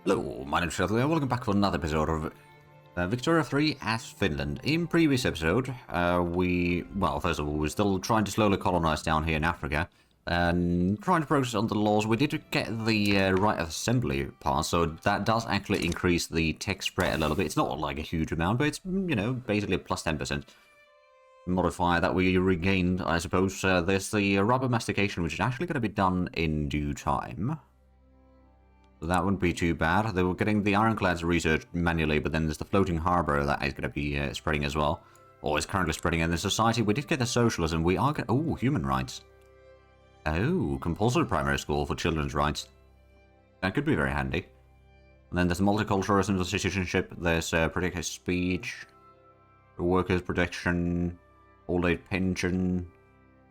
Hello, my name is Shadley and welcome back for another episode of Victoria 3 as Finland. In previous episode, first of all, we're still trying to slowly colonize down here in Africa and trying to progress on the laws. We did get the right of assembly passed, so that does actually increase the tech spread a little bit. It's not like a huge amount, but it's, you know, basically a plus 10% modifier that we regained, I suppose. There's the rubber mastication, which is actually going to be done in due time. So that wouldn't be too bad. They were getting the ironclads researched manually, but then there's the floating harbour that is going to be spreading as well. Or is currently spreading. And the society, we did get the socialism. We are going to... Oh, human rights. Oh, compulsory primary school for children's rights. That could be very handy. And then there's multiculturalism, the citizenship. There's protected speech, workers' protection, old age pension.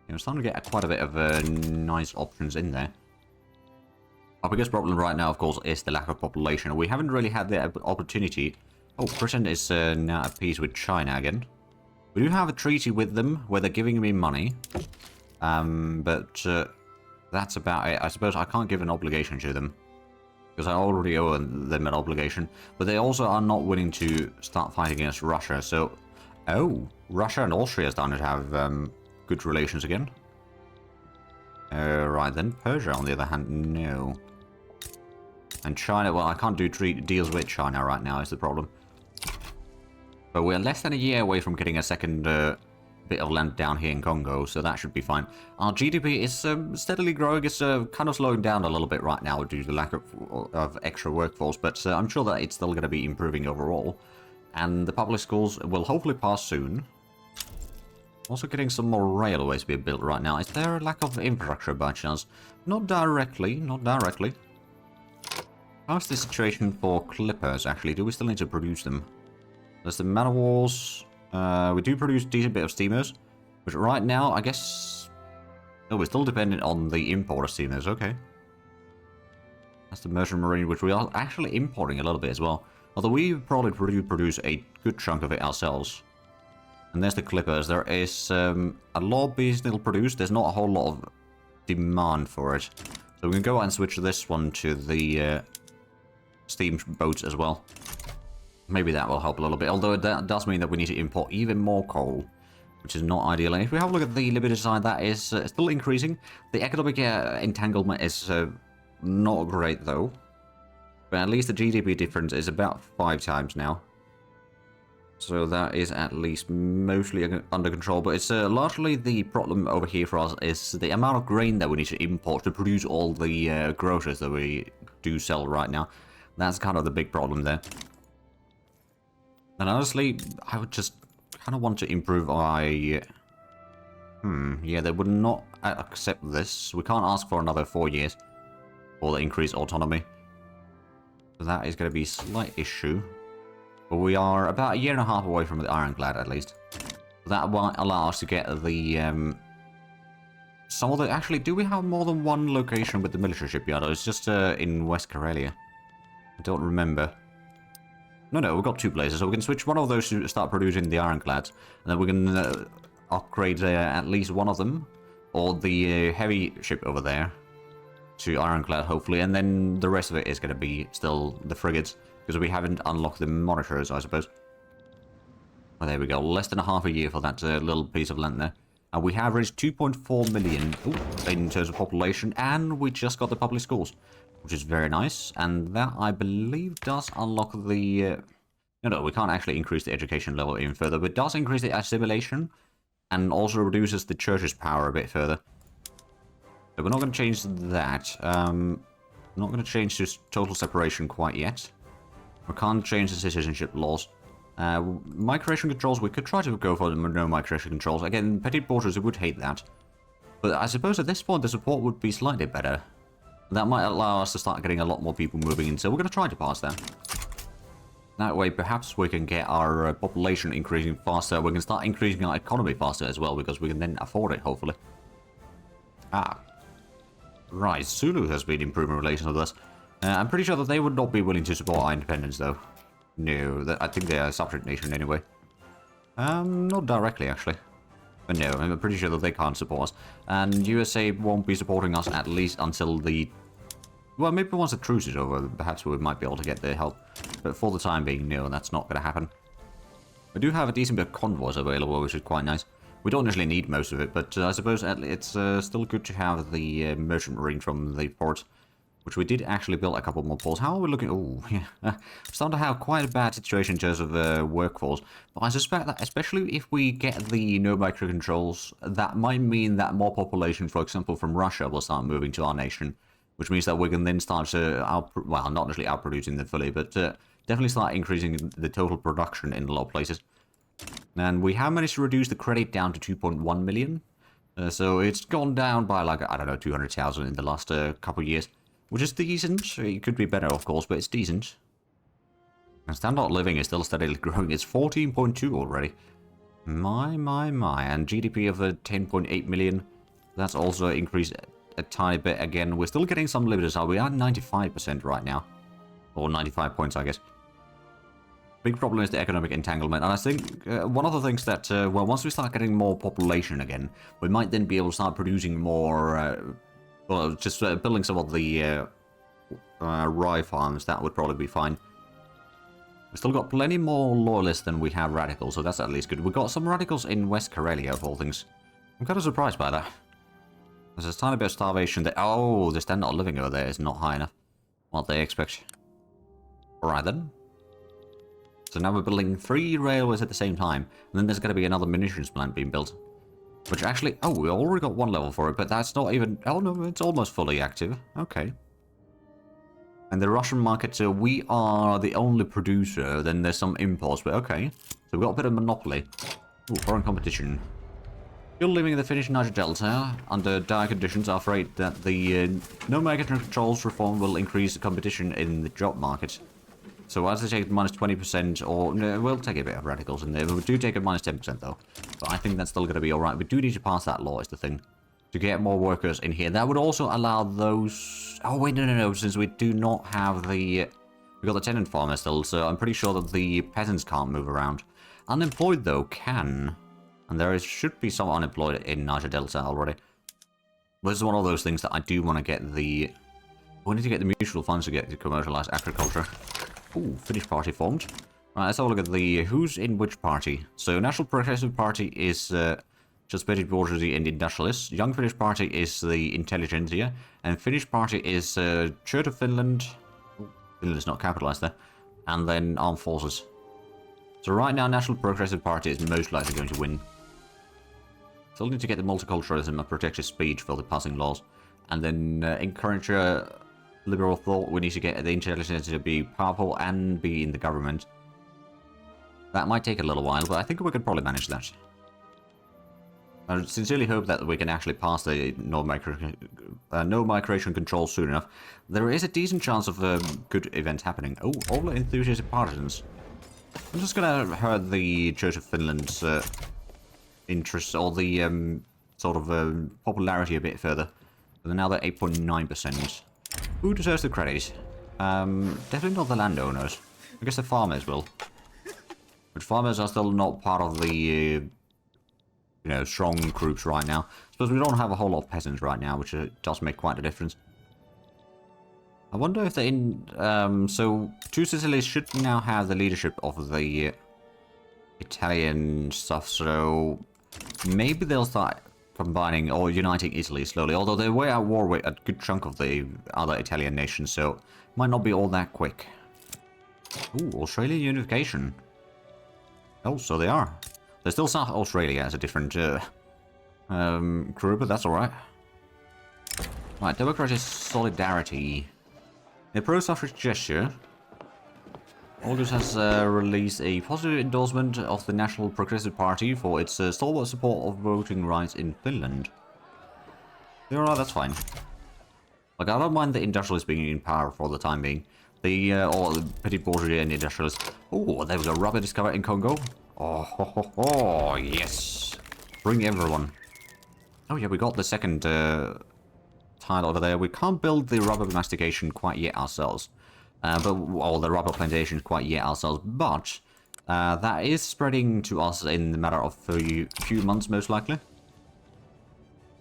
You know, starting to get quite a bit of nice options in there. Our biggest problem right now, of course, is the lack of population. We haven't really had the opportunity. Oh, Britain is now at peace with China again. We do have a treaty with them where they're giving me money. But that's about it. I suppose I can't give an obligation to them, because I already owe them an obligation. But they also are not willing to start fighting against Russia. So, oh, Russia and Austria are starting to have good relations again. Right then, Persia, on the other hand, no. And China, well, I can't do deals with China right now, is the problem. But we're less than a year away from getting a second bit of land down here in Congo, so that should be fine. Our GDP is steadily growing. It's kind of slowing down a little bit right now due to the lack of extra workforce, but I'm sure that it's still going to be improving overall. And the public schools will hopefully pass soon. Also getting some more railways being built right now. Is there a lack of infrastructure by chance? Not directly, not directly. How's the situation for clippers, actually? Do we still need to produce them? There's the man of wars. We do produce a decent bit of steamers. But right now, I guess... Oh, we're still dependent on the import of steamers, okay. That's the merchant marine, which we are actually importing a little bit as well. Although we probably produce a good chunk of it ourselves. And there's the clippers. There is a lot being still produced. There's not a whole lot of demand for it. So we can go and switch this one to the steam boats as well. Maybe that will help a little bit. Although that does mean that we need to import even more coal, which is not ideal. And if we have a look at the limited side, that is still increasing. The economic entanglement is not great though. But at least the GDP difference is about 5 times now. So that is at least mostly under control, but it's largely the problem over here for us is the amount of grain that we need to import to produce all the groceries that we do sell right now. That's kind of the big problem there. And honestly, I would just kind of want to improve our... yeah, they would not accept this. We can't ask for another 4 years for the increased autonomy. So that is going to be a slight issue. But we are about a year and a half away from the ironclad, at least. That might allow us to get the, some of the... Actually, do we have more than one location with the military shipyard? Or it's just in West Karelia? I don't remember. No, we've got 2 places, so we can switch one of those to start producing the ironclads. And then we can upgrade at least one of them, or the heavy ship over there, to ironclad, hopefully. And then the rest of it is going to be still the frigates. Because we haven't unlocked the monitors, I suppose. Oh, there we go. Less than half a year for that little piece of land there. And we have reached 2.4 million in terms of population. And we just got the public schools, which is very nice. And that, I believe, does unlock the... No, we can't actually increase the education level even further. But it does increase the assimilation. And also reduces the church's power a bit further. So we're not going to change that. Not going to change to total separation quite yet. We can't change the citizenship laws. Migration controls, we could try to go for no migration controls. Again, petit bourgeois would hate that. But I suppose at this point the support would be slightly better. That might allow us to start getting a lot more people moving in, so we're going to try to pass that. That way, perhaps we can get our population increasing faster. We can start increasing our economy faster as well, because we can then afford it, hopefully. Ah. Right, Zulu has been improving relations with us. I'm pretty sure that they would not be willing to support our independence, though. No, I think they are a subject nation anyway. Not directly, actually. But no, I'm pretty sure that they can't support us. And USA won't be supporting us at least until the Well, maybe once the truce is over, perhaps we might be able to get their help. But for the time being, no, that's not going to happen. We do have a decent bit of convoys available, which is quite nice. We don't actually need most of it, but I suppose it's still good to have the merchant marine from the port, which we did actually build a couple more ports. How are we looking? Oh, yeah. We're starting to have quite a bad situation in terms of workforce. But I suspect that, especially if we get the no micro controls, that might mean that more population, for example, from Russia will start moving to our nation, which means that we can then start to, well, not actually outproducing them fully, but definitely start increasing the total production in a lot of places. And we have managed to reduce the credit down to 2.1 million. So it's gone down by, like, I don't know, 200,000 in the last couple of years. Which is decent. It could be better, of course, but it's decent. And standard of living is still steadily growing. It's 14.2 already. My. And GDP of 10.8 million. That's also increased a tiny bit again. We're still getting some liberties. We are 95% right now. Or 95 points, I guess. Big problem is the economic entanglement, and I think one of the things that, well, once we start getting more population again, we might then be able to start producing more, well, just building some of the rye farms. That would probably be fine. We've still got plenty more loyalists than we have radicals, so that's at least good. We've got some radicals in West Karelia, of all things. I'm kind of surprised by that. There's a tiny bit of starvation there. Oh, the standard of living over there is not high enough. What they expect. Alright then. So now we're building 3 railways at the same time, and then there's going to be another munitions plant being built. Which actually, oh, we already got 1 level for it, but that's not even, oh no, it's almost fully active. Okay. And the Russian market, so we are the only producer, then there's some imports, but okay. So we've got a bit of monopoly. Ooh, foreign competition. You're living in the Finnish Niger Delta. Under dire conditions, I'm afraid that the no market controls reform will increase the competition in the job market. So as they take minus 20%, or no, we'll take a bit of radicals in there. We do take a minus 10% though. But I think that's still going to be alright. We do need to pass that law, is the thing. To get more workers in here. That would also allow those... Oh, wait, no. Since we do not have the... We've got the tenant farmer still, so I'm pretty sure that the peasants can't move around. Unemployed, though, can. And there should be some unemployed in Niger Delta already. But this is one of those things that I do want to get the... We need to get the mutual funds to get to commercialize agriculture. Ooh, Finnish party formed. Right, let's have a look at the who's in which party. So, National Progressive Party is just British bourgeoisie and industrialists. Young Finnish Party is the intelligentsia, and Finnish Party is Church of Finland. Ooh, Finland is not capitalized there. And then Armed Forces. So right now, National Progressive Party is most likely going to win. Still need to get the multiculturalism and protective speech for the passing laws, and then encourage liberal thought. We need to get the intelligence to be powerful and be in the government. That might take a little while, but I think we could probably manage that. I sincerely hope that we can actually pass the no migration control soon enough. There is a decent chance of good events happening. Oh, all the enthusiastic partisans. I'm just gonna hurt the Church of Finland's interests, or the sort of popularity a bit further. But now they're 8.9%. Who deserves the credit? Definitely not the landowners. I guess the farmers will. But farmers are still not part of the, you know, strong groups right now. I suppose we don't have a whole lot of peasants right now, which does make quite a difference. I wonder if they're in... so, Two Sicilies should now have the leadership of the Italian stuff, so maybe they'll start combining or uniting Italy slowly, although they were at war with a good chunk of the other Italian nations, so might not be all that quick. Ooh, Australian unification. Oh, so they are. They still South Australia as a different crew, but that's alright. Right, Democratic Solidarity. A pro-suffrage gesture. August has released a positive endorsement of the National Progressive Party for its stalwart support of voting rights in Finland. Alright, that's fine. Like, I don't mind the industrialists being in power for the time being. Or the petty bourgeoisie and industrialists. Oh, there was a rubber discovered in Congo. Oh, yes. Bring everyone. Oh yeah, we got the second tile over there. We can't build the rubber mastication quite yet ourselves. Or the rubber plantations quite yet ourselves, but that is spreading to us in the matter of a few months, most likely.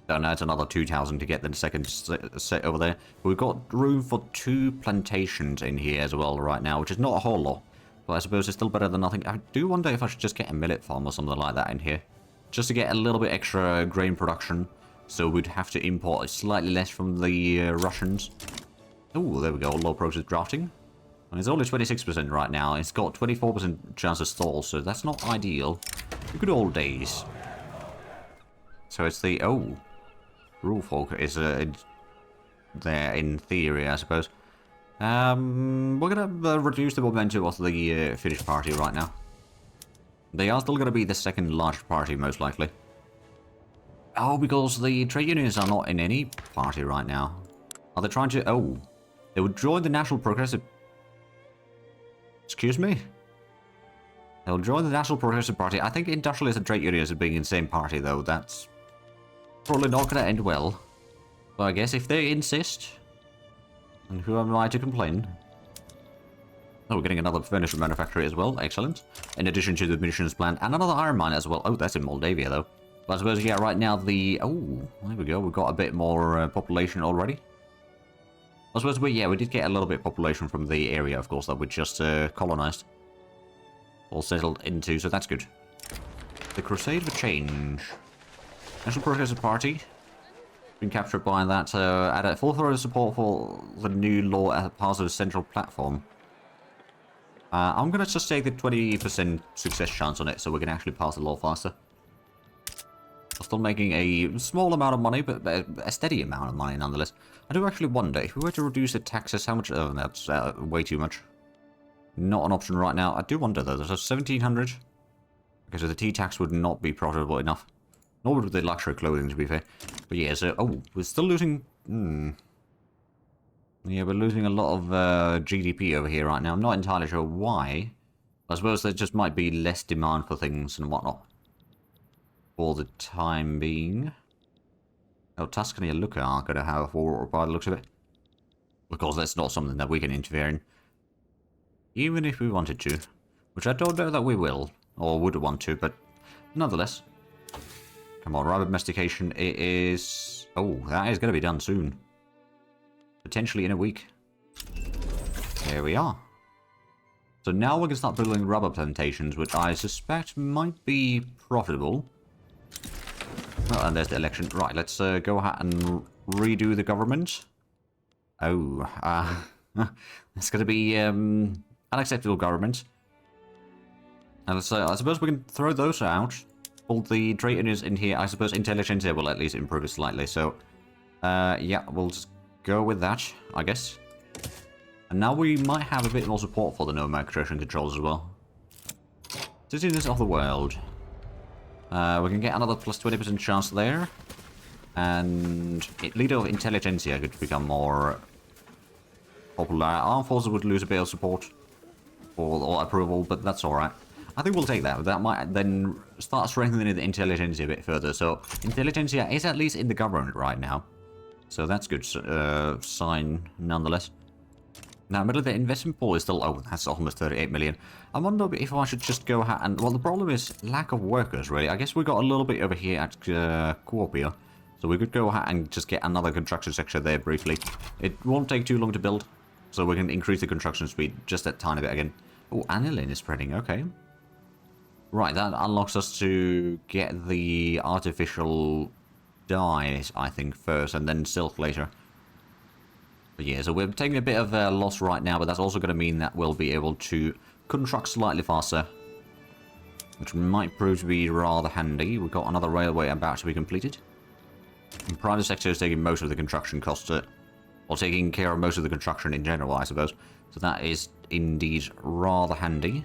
So now it's another 2,000 to get the second set over there. We've got room for 2 plantations in here as well right now, which is not a whole lot. But I suppose it's still better than nothing. I do wonder if I should just get a millet farm or something like that in here. Just to get a little bit extra grain production. So we'd have to import slightly less from the Russians. Oh, there we go. Low process drafting. And it's only 26% right now. It's got 24% chance of stall, so that's not ideal. The good old days. So it's the... Oh. Rule folk is there in theory, I suppose. We're going to reduce the momentum of the Finnish party right now. They are still going to be the second largest party, most likely. Oh, because the trade unions are not in any party right now. Are they trying to... Oh. They would join the National Progressive... Excuse me? They'll join the National Progressive Party. I think industrialists and trade unions are being in the same party, though. That's probably not going to end well. But I guess if they insist... And who am I to complain? Oh, we're getting another furniture manufacturer as well. Excellent. In addition to the munitions plant. And another iron mine as well. Oh, that's in Moldavia, though. But I suppose, yeah, right now the... Oh, there we go. We've got a bit more population already. I suppose we did get a little bit of population from the area, of course, that we just colonized. All settled into, so that's good. The Crusade for Change. National Progressive Party. Been captured by that, added full throat support for the new law as part of the central platform. I'm going to just take the 20% success chance on it, so we can actually pass the law faster. I'm still making a small amount of money, but a steady amount of money nonetheless. I do actually wonder, if we were to reduce the taxes, how much... Oh, that's way too much. Not an option right now. I do wonder, though. There's a 1,700. Because the T-tax would not be profitable enough. Nor would the luxury clothing, to be fair. But yeah, so... Oh, we're still losing... Yeah, we're losing a lot of GDP over here right now. I'm not entirely sure why. I suppose there just might be less demand for things and whatnot. For the time being. Oh, Tuscany and Lucca are going to have war by the looks of it. Of course, that's not something that we can interfere in. Even if we wanted to. Which I don't know that we will. Or would want to, but nonetheless. Come on, rabbit domestication. It is... Oh, that is going to be done soon. Potentially in a week. There we are. So now we can start building rubber plantations, which I suspect might be profitable. Oh, and there's the election. Right, let's go ahead and redo the government. Oh, it's going to be unacceptable government. And so I suppose we can throw those out. All the trade unions in here. I suppose intelligentsia will at least improve it slightly. So, yeah, we'll just go with that, I guess. And now we might have a bit more support for the no migration controls as well. Citizens of the world. We can get another plus 20% chance there. And leader of intelligentsia could become more popular. Armed forces would lose a bit of support or approval, but that's alright. I think we'll take that. That might then start strengthening the intelligentsia a bit further. So intelligentsia is at least in the government right now. So that's good sign nonetheless. Now, middle of the investment pool is still... Oh, that's almost 38 million. I wonder if I should just go ahead and... Well, the problem is lack of workers, really. I guess we got a little bit over here at Kuopio. So we could go ahead and just get another construction section there briefly. It won't take too long to build. So we can increase the construction speed just a tiny bit again. Oh, aniline is spreading. Okay. Right, that unlocks us to get the artificial dyes, I think, first. And then silk later. But yeah, so we're taking a bit of a loss right now, but that's also going to mean that we'll be able to construct slightly faster. Which might prove to be rather handy. We've got another railway about to be completed. And private sector is taking most of the construction costs, or taking care of most of the construction in general, I suppose. So that is indeed rather handy.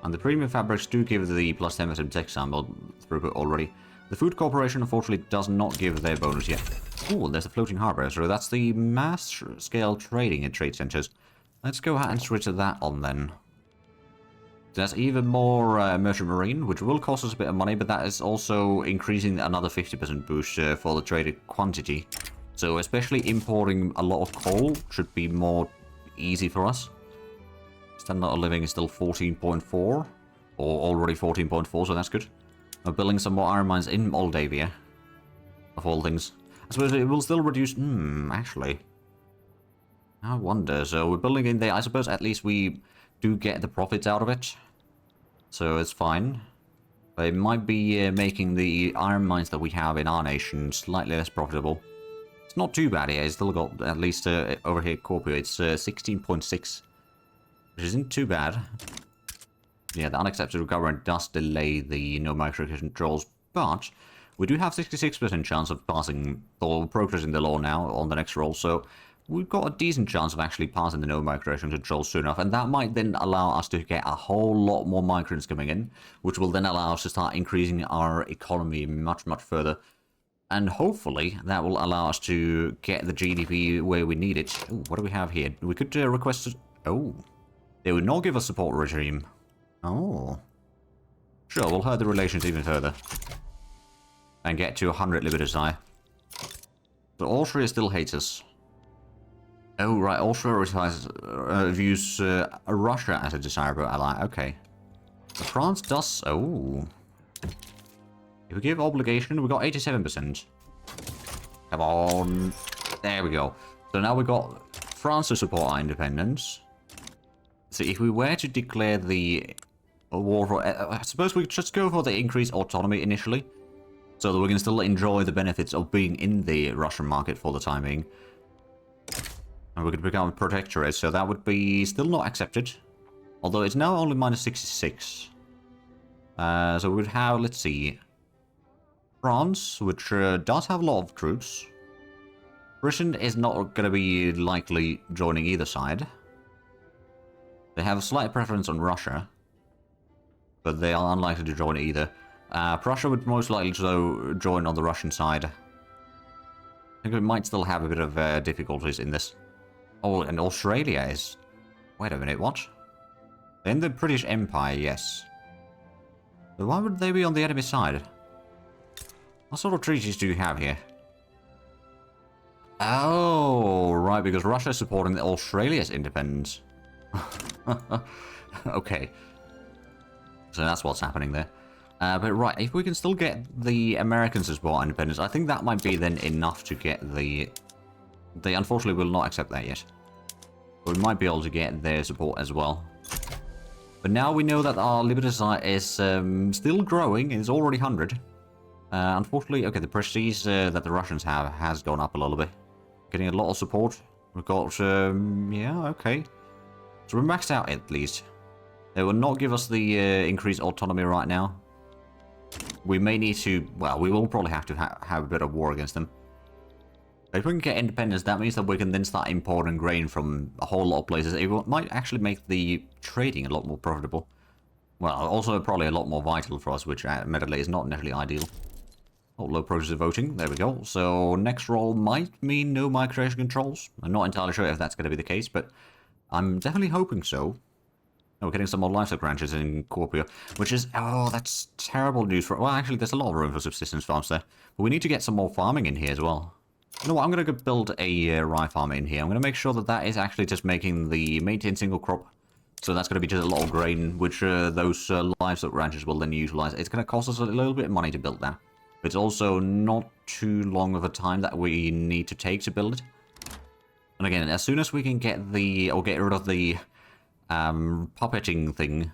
And the premium fabrics do give the plus 10% textile throughput already. The Food Corporation, unfortunately, does not give their bonus yet. Oh, there's a floating harbour. So that's the mass-scale trading in trade centres. Let's go ahead and switch that on, then. There's even more merchant marine, which will cost us a bit of money, but that is also increasing another 50% boost for the traded quantity. So especially importing a lot of coal should be more easy for us. Standard of living is still 14.4, or already 14.4, so that's good. We're building some more iron mines in Moldavia. of all things. I suppose it will still reduce... actually. I wonder. So we're building in there. I suppose at least we do get the profits out of it. So it's fine. But it might be making the iron mines that we have in our nation slightly less profitable. It's not too bad here. It's still got, at least over here, Corpio, it's 16.6. Which isn't too bad. Yeah, the unacceptable government does delay the no microaggression controls, but we do have 66% chance of passing or progressing the law now on the next roll, so we've got a decent chance of actually passing the no microaggression controls soon enough, and that might then allow us to get a whole lot more migrants coming in, which will then allow us to start increasing our economy much, much further. And hopefully that will allow us to get the GDP where we need it. Ooh, what do we have here? We could request... Oh, they would not give us support regime. Oh. Sure, we'll hurt the relations even further. And get to 100 liberty. But Austria still hates us. Oh, right, Austria views Russia as a desirable ally. Okay. But France does... Oh. If we give obligation, we got 87%. Come on. There we go. So now we got France to support our independence. So if we were to declare the war for... I suppose we could just go for the increased autonomy initially. So that we can still enjoy the benefits of being in the Russian market for the time being. And we could become a protectorate, so that would be still not accepted. Although it's now only minus 66. So we would have, let's see... France, which does have a lot of troops. Britain is not going to be likely joining either side. They have a slight preference on Russia, but they are unlikely to join either. Prussia would most likely join on the Russian side. I think we might still have a bit of difficulties in this. Oh, and Australia is... Wait a minute, what? They're in the British Empire, yes. But why would they be on the enemy side? What sort of treaties do you have here? Oh, right, because Russia is supporting Australia's independence. Okay. So that's what's happening there. But right, if we can still get the Americans to support independence, I think that might be then enough to get the... They unfortunately will not accept that yet. But we might be able to get their support as well. But now we know that our liberty is still growing. It's already 100. Unfortunately, okay, the prestige that the Russians have has gone up a little bit. Getting a lot of support. We've got, yeah, okay. So we're maxed out at least. They will not give us the increased autonomy right now. We may need to, well, we will probably have to have a bit of war against them. If we can get independence, that means that we can then start importing grain from a whole lot of places. It might actually make the trading a lot more profitable. Well, also probably a lot more vital for us, which admittedly is not necessarily ideal. Oh, low progressive voting, there we go. So next roll might mean no migration controls. I'm not entirely sure if that's going to be the case, but I'm definitely hoping so. Oh, we're getting some more livestock ranches in Corpio, which is... Oh, that's terrible news for... Well, actually, there's a lot of room for subsistence farms there. But we need to get some more farming in here as well. You know what, I'm going to go build a rye farm in here. I'm going to make sure that that is actually just making the maintain single crop. So that's going to be just a lot of grain, which those livestock ranches will then utilize. It's going to cost us a little bit of money to build that. It's also not too long of a time that we need to take to build it. And again, as soon as we can get the... Or get rid of the... puppeting thing,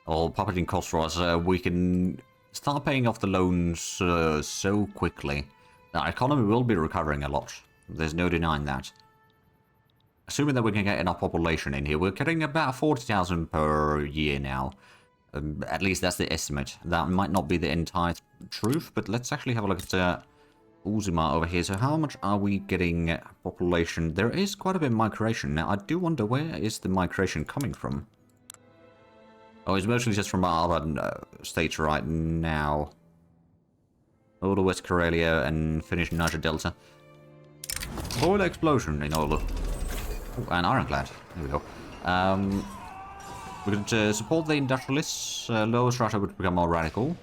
or puppeting cost for us, we can start paying off the loans so quickly. Our economy will be recovering a lot. There's no denying that. Assuming that we can get enough population in here, we're getting about 40,000 per year now. At least that's the estimate. That might not be the entire truth, but let's actually have a look at Uzuma over here. So how much are we getting population? There is quite a bit of migration. Now, I do wonder where is the migration coming from? Oh, it's mostly just from our other states right now. All the West Karelia and Finnish Niger Delta. Oil explosion in Oulu. Oh, and Ironclad. There we go. We could support the industrialists. Lowest Russia would become more radical.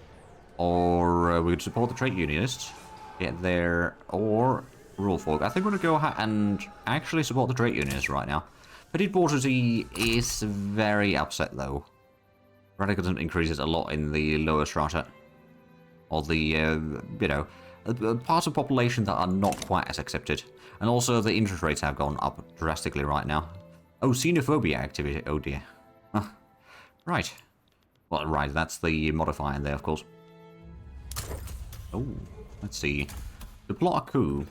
Or we could support the trade unionists. Get there, or rule folk. I think we're going to go and actually support the trade unionists right now. Petit bourgeoisie is very upset though. Radicalism increases a lot in the lower strata. Or the, you know, parts of population that are not quite as accepted. And also the interest rates have gone up drastically right now. Oh, xenophobia activity. Oh dear. Huh. Right. Well, right, that's the modifier there, of course. Oh, let's see. To plot a coup.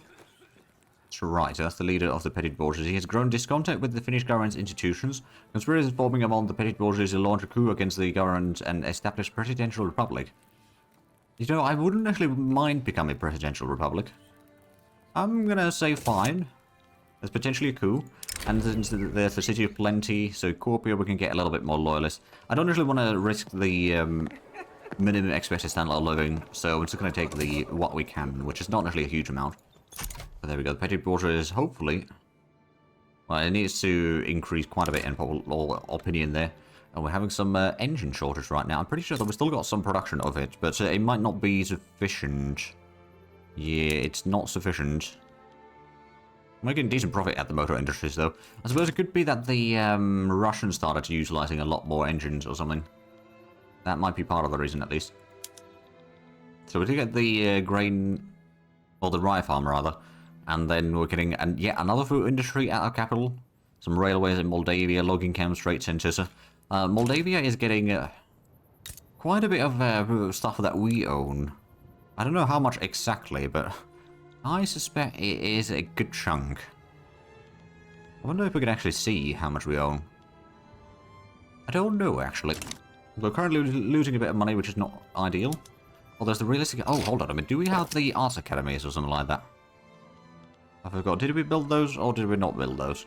That's right, that's the leader of the petty bourgeoisie. He has grown discontent with the Finnish government's institutions. Conspirators forming among the petty bourgeoisie to launch a coup against the government and establish presidential republic. You know, I wouldn't actually mind becoming presidential republic. I'm gonna say fine. There's potentially a coup. And there's the City of Plenty, so Kuopio we can get a little bit more loyalists. I don't really want to risk the minimum expected standard of living, so I'm just going to take the what we can, which is not actually a huge amount. But there we go. The petty bourgeoisie is hopefully... Well, it needs to increase quite a bit in popular opinion there. And we're having some engine shortage right now. I'm pretty sure that we've still got some production of it, but it might not be sufficient. Yeah, it's not sufficient. Making decent profit at the motor industries, though. I suppose it could be that the Russians started utilizing a lot more engines or something. That might be part of the reason, at least. So we did get the grain, or the rye farm, rather. And then we're getting yet another food industry at our capital. Some railways in Moldavia, logging camps, trade centers. Moldavia is getting quite a bit of stuff that we own. I don't know how much exactly, but... I suspect it is a good chunk. I wonder if we can actually see how much we own. I don't know, actually. We're currently losing a bit of money, which is not ideal. Oh, there's the realistic... Oh, hold on a minute. Do we have the arts academies or something like that? I forgot. Did we build those, or did we not build those?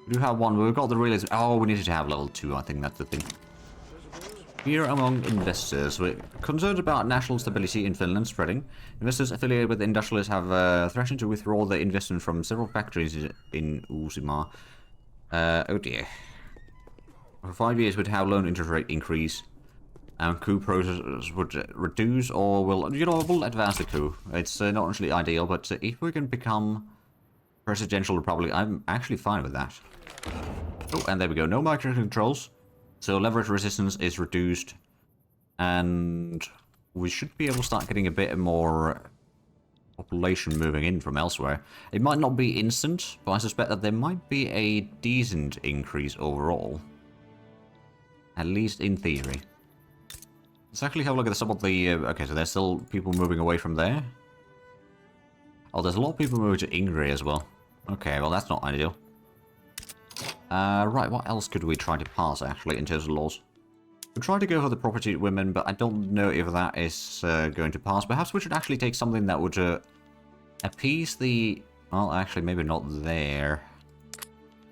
We do have one, but we've got the realistic... Oh, we needed to have level 2, I think that's the thing. Here among investors, we're concerned about national stability in Finland spreading. Investors affiliated with industrialists have threatened to withdraw their investment from several factories in Uusimaa. Oh dear. For 5 years, we'd have loan interest rate increase, and coup process would reduce, or will, you know, we'll advance the coup. It's not actually ideal, but if we can become presidential republic, I'm actually fine with that. Oh, and there we go. No microcontrols. So leverage resistance is reduced, and we should be able to start getting a bit more population moving in from elsewhere. It might not be instant, but I suspect that there might be a decent increase overall. At least in theory. Let's actually have a look at some of the... okay, so there's still people moving away from there. Oh, there's a lot of people moving to Ingrid as well. Okay, well that's not ideal. Right, what else could we try to pass, actually, in terms of laws? We tried to go for the property to women, but I don't know if that is going to pass. Perhaps we should actually take something that would appease the... Well, actually, maybe not there.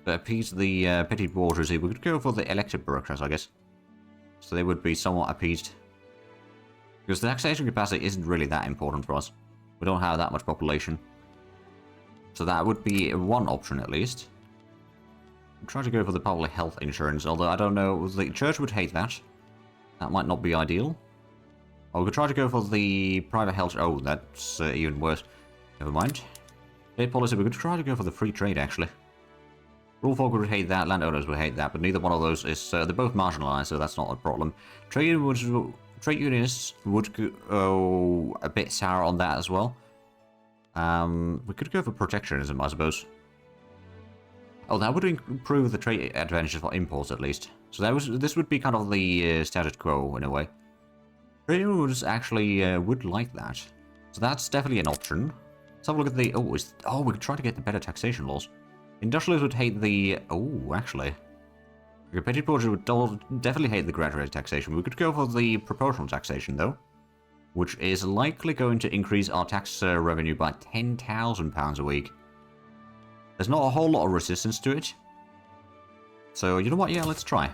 But appease the petty bourgeoisie. We could go for the elected bureaucrats, I guess. So they would be somewhat appeased. Because the taxation capacity isn't really that important for us. We don't have that much population. So that would be one option, at least. Try to go for the public health insurance, although I don't know, the church would hate that. That might not be ideal. Or we could try to go for the private health... Oh, that's even worse. Never mind. Trade policy, we could try to go for the free trade, actually. Rule folk would hate that, landowners would hate that, but neither one of those is... they're both marginalized, so that's not a problem. Trade unionists would go a bit sour on that as well. We could go for protectionism, I suppose. Oh, that would improve the trade advantages for imports, at least. So this would be kind of the status quo, in a way. Trade unions actually would like that. So that's definitely an option. Let's have a look at the... Oh, we could try to get the better taxation laws. Industrialists would hate the... Oh, actually. The petty bourgeoisie would definitely hate the graduated taxation. We could go for the proportional taxation, though. Which is likely going to increase our tax revenue by £10,000 a week. There's not a whole lot of resistance to it. So, you know what? Yeah, let's try.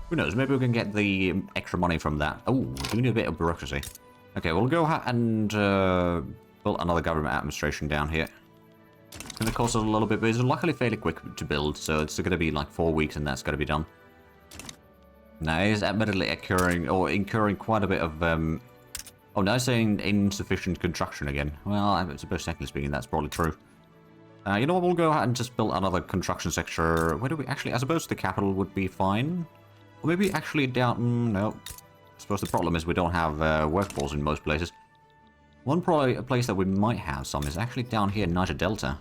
Who knows? Maybe we can get the extra money from that. Oh, we need a bit of bureaucracy. Okay, we'll go ahead and build another government administration down here. It's going to cost us a little bit, but it's luckily fairly quick to build. So it's going to be like 4 weeks and that's going to be done. Now, it is admittedly incurring quite a bit of... Oh, now it's saying insufficient construction again. Well, I suppose technically speaking, that's probably true. You know what, we'll go ahead and just build another construction sector. Where do we actually... I suppose the capital would be fine. Or maybe actually down... no. I suppose the problem is we don't have workforce in most places. One probably a place that we might have some is actually down here in Niger Delta.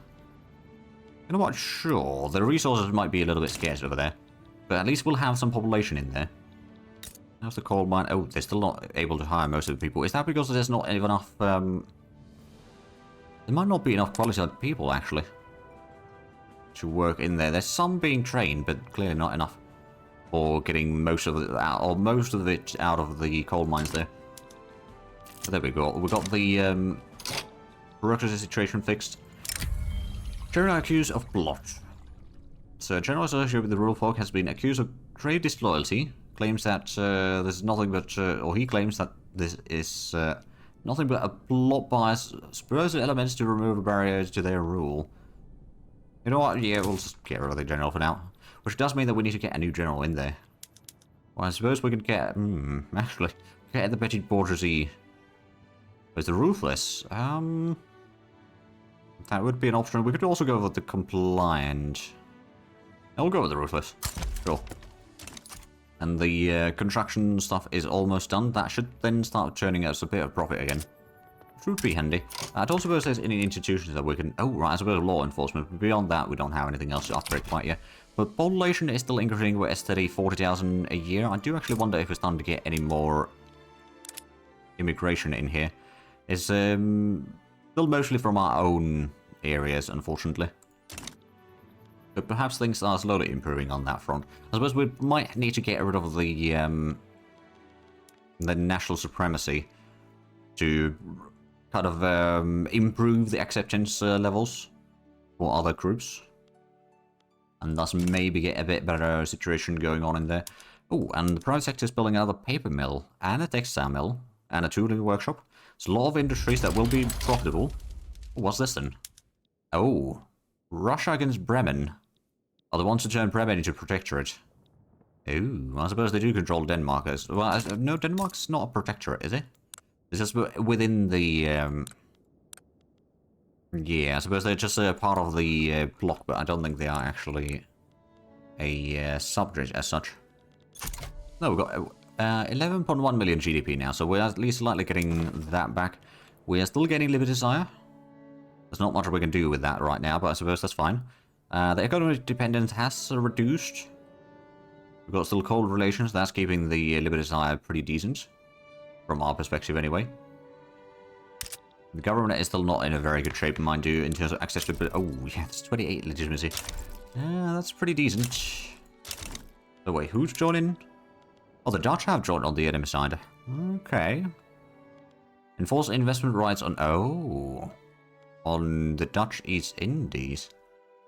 You know what? Sure, the resources might be a little bit scarce over there, but at least we'll have some population in there. How's the coal mine? Oh, they're still not able to hire most of the people. Is that because there's not enough, there might not be enough qualified people, actually, to work in there. There's some being trained, but clearly not enough for getting most of it out, or most of it out of the coal mines there. So there we go. We got the, bureaucracy situation fixed. General accused of plot. So, a general associated with the rural folk has been accused of grave disloyalty. Claims that there's nothing but, or he claims that this is nothing but a plot by supposed elements to remove the barriers to their rule. You know what? Yeah, we'll just get rid of the general for now. Which does mean that we need to get a new general in there. Well, I suppose we could get, actually, get the petty bourgeoisie. Where's the ruthless? That would be an option. We could also go with the compliant. I'll go with the ruthless. Sure. And the construction stuff is almost done. That should then start churning us a bit of profit again. Which would be handy. I don't suppose there's any institutions that we can... Oh, right, I suppose law enforcement. But beyond that, we don't have anything else to upgrade quite yet. But population is still increasing. We're at steady 40,000 a year. I do actually wonder if we're starting to get any more immigration in here. It's still mostly from our own areas, unfortunately. But perhaps things are slowly improving on that front. I suppose we might need to get rid of the national supremacy to kind of improve the acceptance levels for other groups. And thus maybe get a bit better situation going on in there. Oh, and the private sector is building another paper mill, and a textile mill, and a tooling workshop. It's a lot of industries that will be profitable. What's this then? Oh, Russia against Bremen. Are the ones to turn Bremen into protectorate? Oh, I suppose they do control Denmark. Well, no, Denmark's not a protectorate, is it? It's just within the... Yeah, I suppose they're just a part of the bloc, but I don't think they are actually a subject as such. No, we've got 11.1 million GDP now, so we're at least slightly getting that back. We are still getting Liberty Desire. There's not much we can do with that right now, but I suppose that's fine. The economic dependence has reduced. We've got still cold relations. That's keeping the Liberty Desire pretty decent. From our perspective, anyway. The government is still not in a very good shape, mind you, in terms of access to... Oh, yeah, it's 28 legitimacy. That's pretty decent. So wait, who's joining? Oh, the Dutch have joined on the enemy side. Okay. Enforce investment rights on... Oh... On the Dutch East Indies.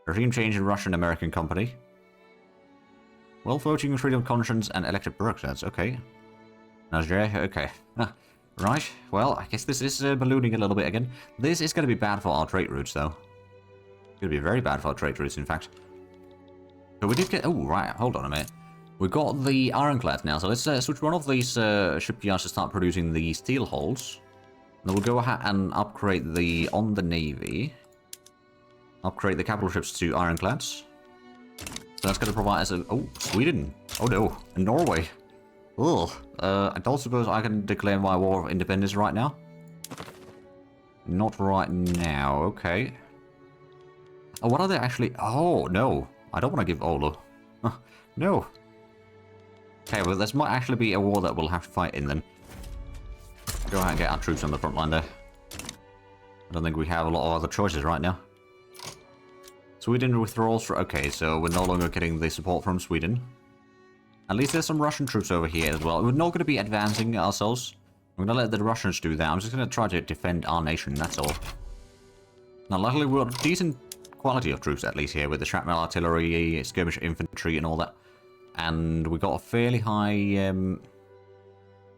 Regime change in Russian-American company. Well, voting, freedom of conscience, and elected bureaucrats. Okay. Nigeria, okay. Right, well, I guess this is ballooning a little bit again. This is going to be bad for our trade routes, though. It's going to be very bad for our trade routes, in fact. So we did get... Oh, right, hold on a minute. We've got the ironclad now, so let's switch one of these shipyards to start producing the steel hulls. Then we'll go ahead and upgrade on the Navy. Upgrade the capital ships to ironclads. So that's going to provide us a... Oh, Sweden. Oh no, and Norway. Ugh. I don't suppose I can declare my war of independence right now. Not right now, okay. Oh, what are they actually... Oh, no. I don't want to give Olo. No. Okay, well, this might actually be a war that we'll have to fight in then. Go ahead and get our troops on the front line there. I don't think we have a lot of other choices right now. Sweden withdraws for... Okay, so we're no longer getting the support from Sweden. At least there's some Russian troops over here as well. We're not going to be advancing ourselves. I'm going to let the Russians do that. I'm just going to try to defend our nation, that's all. Now, luckily, we've got a decent quality of troops, at least here, with the shrapnel artillery, skirmish infantry, and all that. And we got a fairly high...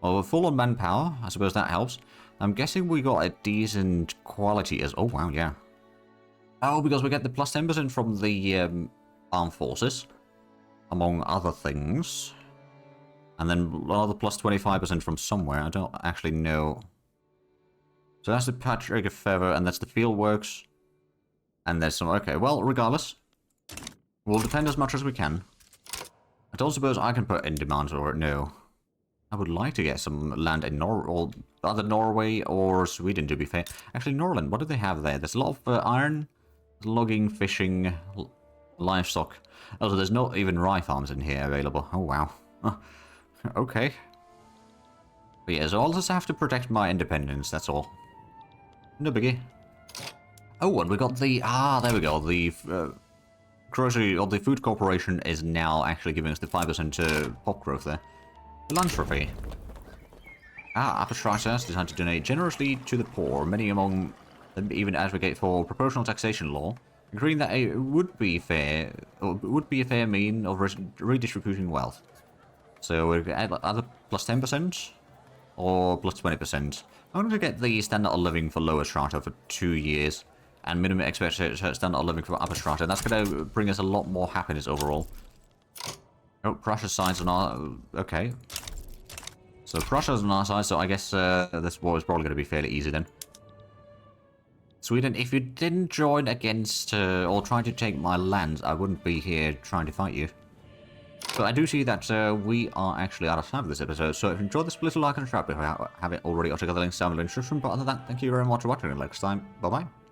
Well, we're full on manpower. I suppose that helps. I'm guessing we got a decent quality as... Oh, wow, yeah. Oh, because we get the plus 10% from the armed forces, among other things. And then another plus 25% from somewhere. I don't actually know. So that's the Patrick Feather, and that's the field works. And there's some... Okay, well, regardless. We'll defend as much as we can. I don't suppose I can put in demands or no. I would like to get some land in either Norway or Sweden, to be fair. Actually, Norland, what do they have there? There's a lot of iron, logging, fishing, livestock. Also, there's not even rye farms in here available. Oh, wow. Okay. But yeah, so I'll just have to protect my independence, that's all. No biggie. Oh, and we got the... there we go. The grocery, or the food corporation is now actually giving us the 5% pop growth there. Philanthropy. Arbitrators decided to donate generously to the poor, many among them even advocate for proportional taxation law, agreeing that it would be fair, or would be a fair mean of redistributing wealth. So we're going to add either plus 10% or plus 20%. I'm going to get the standard of living for lower strata for 2 years, and minimum expected standard of living for upper strata. That's going to bring us a lot more happiness overall. Oh, Prussia's side's on our... Okay. So Prussia's on our side, so I guess this war is probably going to be fairly easy then. Sweden, if you didn't join against or try to take my lands, I wouldn't be here trying to fight you. But I do see that we are actually out of time for this episode, so if you enjoyed this, please like and subscribe if you haven't already, or check out the links down in the description. But other than that, thank you very much for watching, and next time, bye-bye.